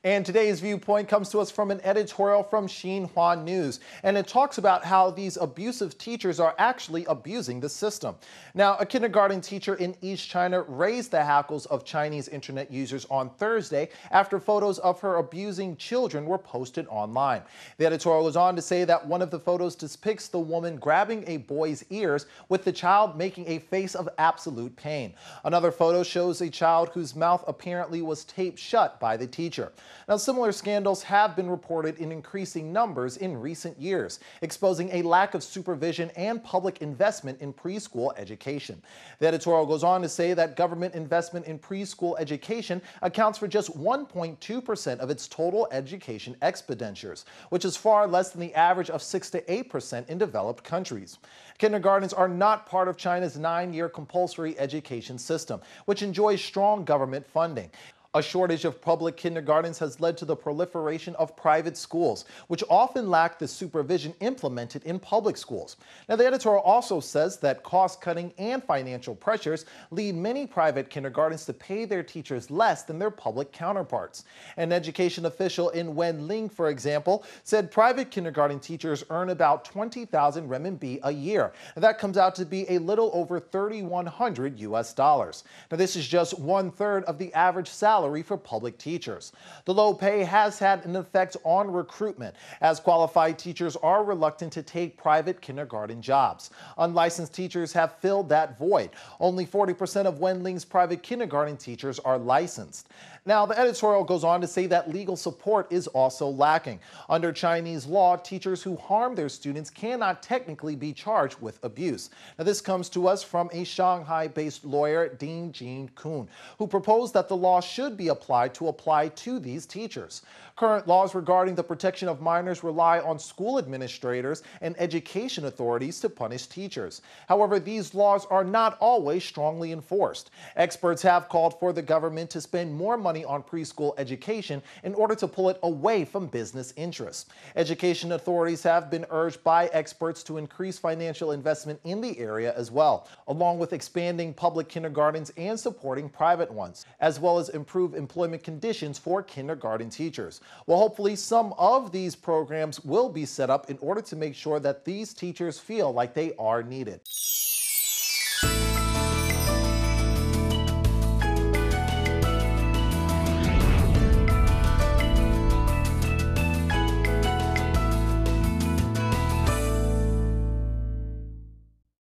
And today's viewpoint comes to us from an editorial from Xinhua News, and it talks about how these abusive teachers are actually abusing the system. Now, a kindergarten teacher in East China raised the hackles of Chinese internet users on Thursday after photos of her abusing children were posted online. The editorial goes on to say that one of the photos depicts the woman grabbing a boy's ears, with the child making a face of absolute pain. Another photo shows a child whose mouth apparently was taped shut by the teacher. Now, similar scandals have been reported in increasing numbers in recent years, exposing a lack of supervision and public investment in preschool education. The editorial goes on to say that government investment in preschool education accounts for just 1.2% of its total education expenditures, which is far less than the average of 6 to 8% in developed countries. Kindergartens are not part of China's 9-year compulsory education system, which enjoys strong government funding. A shortage of public kindergartens has led to the proliferation of private schools, which often lack the supervision implemented in public schools. Now, the editorial also says that cost-cutting and financial pressures lead many private kindergartens to pay their teachers less than their public counterparts. An education official in Wenling, for example, said private kindergarten teachers earn about 20,000 renminbi a year. And that comes out to be a little over $3,100 US. Now, this is just 1/3 of the average salary for public teachers. The low pay has had an effect on recruitment, as qualified teachers are reluctant to take private kindergarten jobs. Unlicensed teachers have filled that void. Only 40% of Wenling's private kindergarten teachers are licensed. Now, the editorial goes on to say that legal support is also lacking. Under Chinese law, teachers who harm their students cannot technically be charged with abuse. Now, this comes to us from a Shanghai-based lawyer, Ding Jin-kun, who proposed that the law should be applied to these teachers. Current laws regarding the protection of minors rely on school administrators and education authorities to punish teachers. However, these laws are not always strongly enforced. Experts have called for the government to spend more money on preschool education in order to pull it away from business interests. Education authorities have been urged by experts to increase financial investment in the area as well, along with expanding public kindergartens and supporting private ones, as well as improve employment conditions for kindergarten teachers. Well, hopefully some of these programs will be set up in order to make sure that these teachers feel like they are needed.